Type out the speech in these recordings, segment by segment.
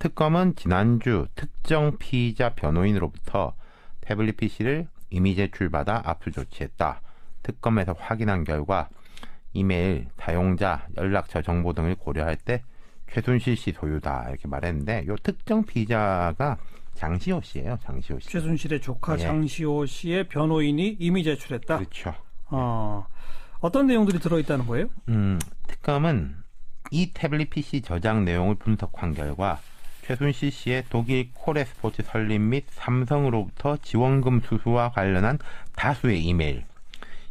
특검은 지난주 특정 피의자 변호인으로부터 태블릿 PC를 이미 제출받아 압수 조치했다. 특검에서 확인한 결과 이메일, 사용자, 연락처 정보 등을 고려할 때 최순실 씨 소유다 이렇게 말했는데 이 특정 피의자가 장시호 씨예요. 장시호 씨. 최순실의 조카 예. 장시호 씨의 변호인이 이미 제출했다. 그렇죠. 어떤 내용들이 들어있다는 거예요? 특검은 이 태블릿 PC 저장 내용을 분석한 결과 최순실 씨의 독일 코레스포츠 설립 및 삼성으로부터 지원금 수수와 관련한 다수의 이메일,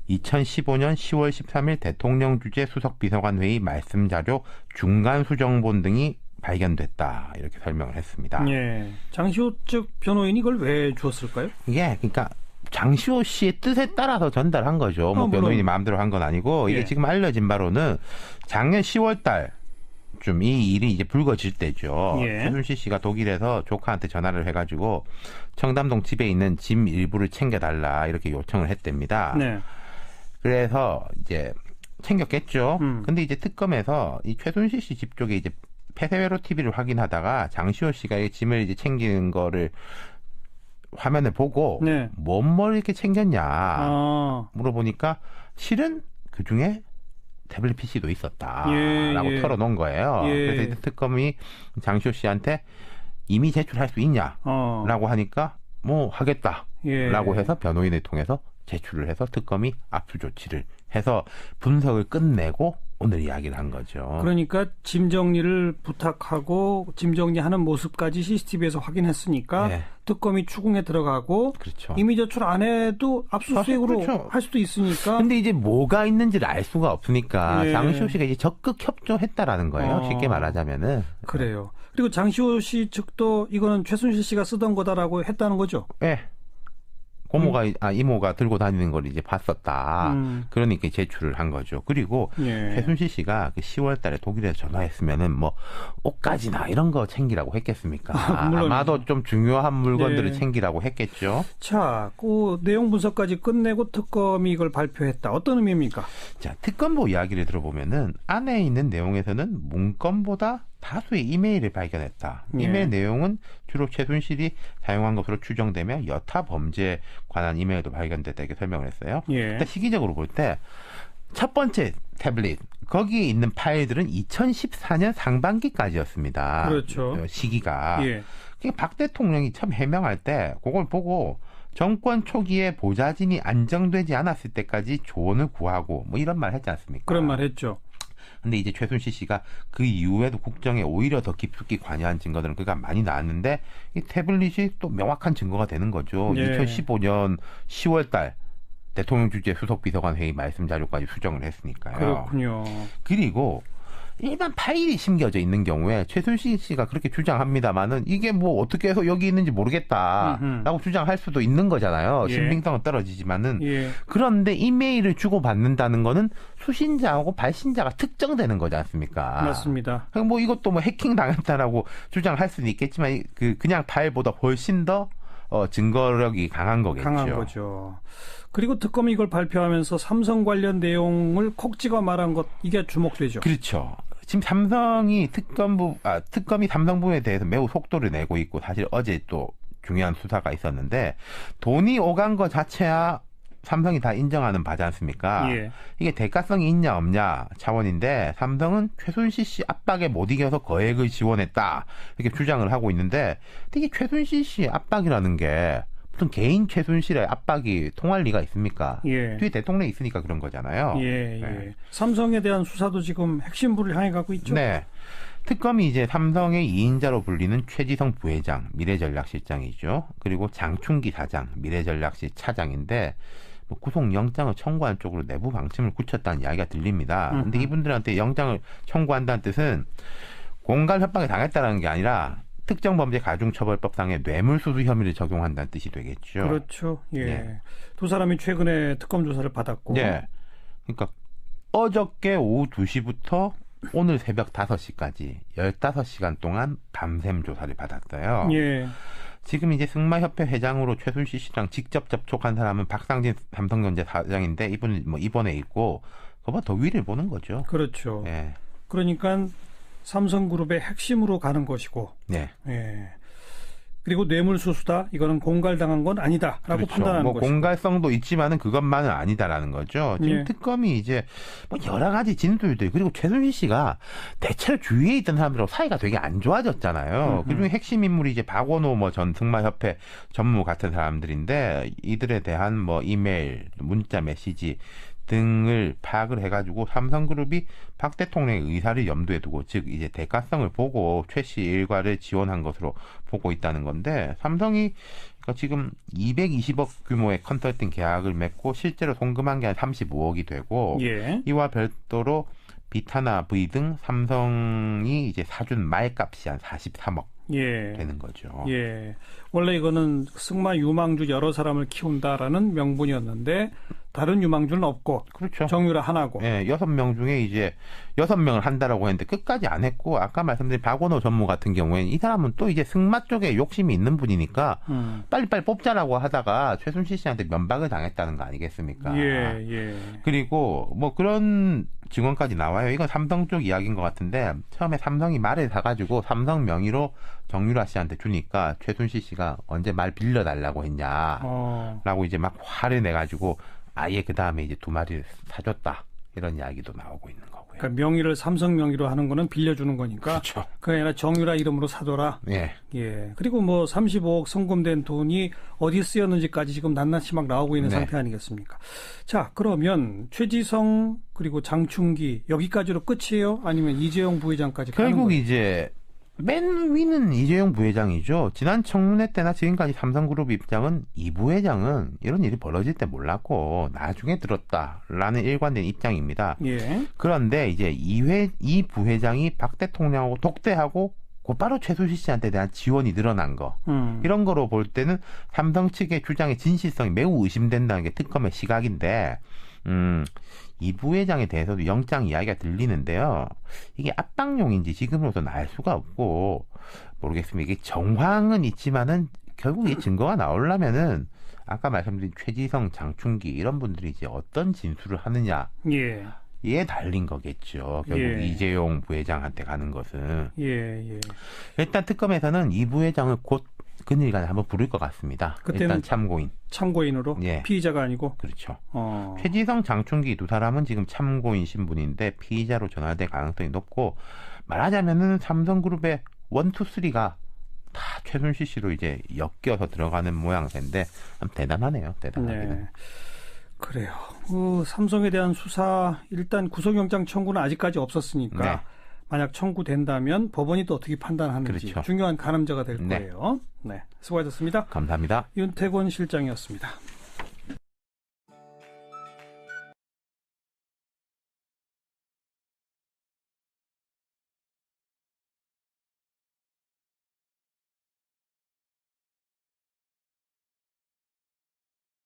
2015년 10월 13일 대통령 주재 수석비서관 회의 말씀 자료 중간 수정본 등이 발견됐다. 이렇게 설명을 했습니다. 예. 장시호 측 변호인이 이걸 왜 주었을까요? 이게 그러니까 장시호 씨의 뜻에 따라서 전달한 거죠. 뭐 변호인이 마음대로 한 건 아니고 이게 지금 알려진 바로는 작년 10월 달쯤 이 일이 이제 불거질 때죠. 최순실 씨가 독일에서 조카한테 전화를 해가지고 청담동 집에 있는 짐 일부를 챙겨달라 이렇게 요청을 했답니다. 네. 그래서 이제 챙겼겠죠. 근데 이제 특검에서 이 최순실 씨 집 쪽에 이제 폐쇄회로 TV를 확인하다가 장시호 씨가 이 짐을 이제 챙기는 거를 화면을 보고 뭘 이렇게 챙겼냐 물어보니까 실은 그 중에 태블릿 PC도 있었다라고 털어놓은 거예요. 그래서 이제 특검이 장시호 씨한테 이미 제출할 수 있냐라고 하니까 뭐 하겠다라고 해서 변호인을 통해서 제출을 해서 특검이 압수 조치를 해서 분석을 끝내고 오늘 이야기를 한 거죠. 그러니까 짐 정리를 부탁하고 짐 정리하는 모습까지 CCTV에서 확인했으니까 특검이 추궁에 들어가고 이미 제출 안 해도 압수수색으로 할 수도 있으니까. 근데 이제 뭐가 있는지를 알 수가 없으니까 장시호 씨가 이제 적극 협조했다라는 거예요. 쉽게 말하자면은. 그래요. 그리고 장시호 씨 측도 이거는 최순실 씨가 쓰던 거다라고 했다는 거죠? 네. 이모가 들고 다니는 걸 이제 봤었다. 그러니까 제출을 한 거죠. 그리고 최순실 씨가 그 10월 달에 독일에서 전화했으면은 뭐 옷가지나 이런 거 챙기라고 했겠습니까? 아마도 좀 중요한 물건들을 챙기라고 했겠죠. 자, 그 내용 분석까지 끝내고 특검이 이걸 발표했다. 어떤 의미입니까? 자, 특검보 이야기를 들어보면은 안에 있는 내용에서는 문건보다 다수의 이메일을 발견했다. 이메일 내용은 주로 최순실이 사용한 것으로 추정되며 여타 범죄에 관한 이메일도 발견됐다 이렇게 설명을 했어요. 일단 시기적으로 볼 때 첫 번째 태블릿 거기에 있는 파일들은 2014년 상반기까지였습니다. 그렇죠. 시기가. 그러니까 박 대통령이 처음 해명할 때 그걸 보고 정권 초기에 보좌진이 안정되지 않았을 때까지 조언을 구하고 뭐 이런 말 했지 않습니까? 그런 말 했죠. 근데 이제 최순실 씨가 그 이후에도 국정에 오히려 더 깊숙이 관여한 증거들은 그가 많이 나왔는데 이 태블릿이 또 명확한 증거가 되는 거죠. 2015년 10월 달 대통령 주재 수석비서관 회의 말씀 자료까지 수정을 했으니까요. 그렇군요. 그리고 일반 파일이 심겨져 있는 경우에 최순실 씨가 그렇게 주장합니다만은 이게 뭐 어떻게 해서 여기 있는지 모르겠다라고 주장할 수도 있는 거잖아요. 신빙성은 떨어지지만은 그런데 이메일을 주고 받는다는 거는 수신자하고 발신자가 특정되는 거지 않습니까? 맞습니다. 뭐 이것도 뭐 해킹 당했다라고 주장할 수는 있겠지만 그냥 파일보다 훨씬 더 증거력이 강한 거겠죠. 강한 거죠. 그리고 특검이 이걸 발표하면서 삼성 관련 내용을 콕 찍어 말한 것 이게 주목되죠. 그렇죠. 지금 특검이 삼성 부분에 대해서 매우 속도를 내고 있고 사실 어제 또 중요한 수사가 있었는데 돈이 오간 것 자체야 삼성이 다 인정하는 바지 않습니까? 이게 대가성이 있냐 없냐 차원인데 삼성은 최순실 씨 압박에 못 이겨서 거액을 지원했다 이렇게 주장을 하고 있는데 이게 최순실 씨 압박이라는 게 무슨 개인 최순실의 압박이 통할 리가 있습니까? 뒤에 대통령이 있으니까 그런 거잖아요. 삼성에 대한 수사도 지금 핵심부를 향해 가고 있죠. 네. 특검이 이제 삼성의 2인자로 불리는 최지성 부회장, 미래전략실장이죠. 그리고 장충기 사장, 미래전략실 차장인데 뭐 구속영장을 청구한 쪽으로 내부 방침을 굳혔다는 이야기가 들립니다. 근데 이분들한테 영장을 청구한다는 뜻은 공갈 협박에 당했다는 게 아니라 특정 범죄 가중처벌법상의 뇌물수수 혐의를 적용한다는 뜻이 되겠죠. 그렇죠. 두 사람이 최근에 특검 조사를 받았고. 그러니까 어저께 오후 2시부터 오늘 새벽 5시까지 15시간 동안 밤샘 조사를 받았어요. 지금 이제 승마협회 회장으로 최순실 씨랑 직접 접촉한 사람은 박상진 삼성전자 사장인데 이분은 뭐 입원해 있고 그보다 더 위를 보는 거죠. 그렇죠. 그러니까 삼성그룹의 핵심으로 가는 것이고, 네. 예. 그리고 뇌물수수다. 이거는 공갈당한 건 아니다라고 그렇죠. 판단하는 뭐 것이고. 공갈성도 있지만은 그것만은 아니다라는 거죠. 지금 예. 특검이 이제 뭐 여러 가지 진술들 그리고 최순실 씨가 대체로 주위에 있던 사람들하고 사이가 되게 안 좋아졌잖아요. 그중에 핵심 인물이 이제 박원호 뭐 전 승마협회 전무 같은 사람들인데 이들에 대한 뭐 이메일, 문자, 메시지 등을 파악을 해가지고 삼성그룹이 박 대통령의 의사를 염두에 두고 즉 이제 대가성을 보고 최 씨 일과를 지원한 것으로 보고 있다는 건데 삼성이 그러니까 지금 220억 규모의 컨설팅 계약을 맺고 실제로 송금한 게 한 35억이 되고 예. 이와 별도로 비타나 V 등 삼성이 이제 사준 말값이 한 43억 예. 되는 거죠. 예. 원래 이거는 승마 유망주 여러 사람을 키운다라는 명분이었는데 다른 유망주는 없고 그렇죠. 정유라 하나고. 예, 6명 중에 이제 6명을 한다라고 했는데 끝까지 안 했고 아까 말씀드린 박원호 전무 같은 경우에는 이 사람은 또 이제 승마 쪽에 욕심이 있는 분이니까 빨리빨리 뽑자라고 하다가 최순실 씨한테 면박을 당했다는 거 아니겠습니까? 예, 예. 그리고 뭐 그런 증언까지 나와요. 이건 삼성 쪽 이야기인 것 같은데 처음에 삼성이 말을 사가지고 삼성 명의로 정유라 씨한테 주니까 최순실 씨가 언제 말 빌려달라고 했냐라고 이제 막 화를 내가지고 아예 그 다음에 이제 2마리를 사줬다 이런 이야기도 나오고 있는 거고요. 그러니까 명의를 삼성 명의로 하는 거는 빌려주는 거니까. 그렇죠. 그게 아니라 정유라 이름으로 사둬라. 예. 예. 그리고 뭐 35억 송금된 돈이 어디 쓰였는지까지 지금 낱낱이 막 나오고 있는 상태 아니겠습니까? 자, 그러면 최지성 그리고 장충기 여기까지로 끝이에요? 아니면 이재용 부회장까지 가는 결국 거예요? 이제 맨 위는 이재용 부회장이죠. 지난 청문회 때나 지금까지 삼성그룹 입장은 이 부회장은 이런 일이 벌어질 때 몰랐고 나중에 들었다라는 일관된 입장입니다. 예. 그런데 이제 이 부회장이 박 대통령하고 독대하고 곧바로 최순실 씨한테 대한 지원이 늘어난 거. 이런 거로 볼 때는 삼성 측의 주장의 진실성이 매우 의심된다는 게 특검의 시각인데 이 부회장에 대해서도 영장 이야기가 들리는데요. 이게 압박용인지 지금으로서는 알 수가 없고 모르겠습니다. 이게 정황은 있지만은 결국 이 증거가 나오려면은 아까 말씀드린 최지성, 장충기 이런 분들이 이제 어떤 진술을 하느냐. 예. 에 달린 거겠죠. 결국 예. 이재용 부회장한테 가는 것은. 예, 예. 일단 특검에서는 이 부회장을 곧 그늘간에 한번 부를 것 같습니다. 일단 참고인으로 예. 피의자가 아니고. 그렇죠. 최지성, 장충기 두 사람은 지금 참고인 신분인데 피의자로 전환될 가능성이 높고 말하자면은 삼성그룹의 1, 2, 3가 다 최순실 씨로 이제 엮여서 들어가는 모양새인데 대단하네요. 대단하기는. 네. 그래요. 삼성에 대한 수사 일단 구속영장 청구는 아직까지 없었으니까 네. 만약 청구된다면 법원이 또 어떻게 판단하는지 그렇죠. 중요한 가늠자가 될 거예요. 네. 수고하셨습니다. 감사합니다. 윤태곤 실장이었습니다.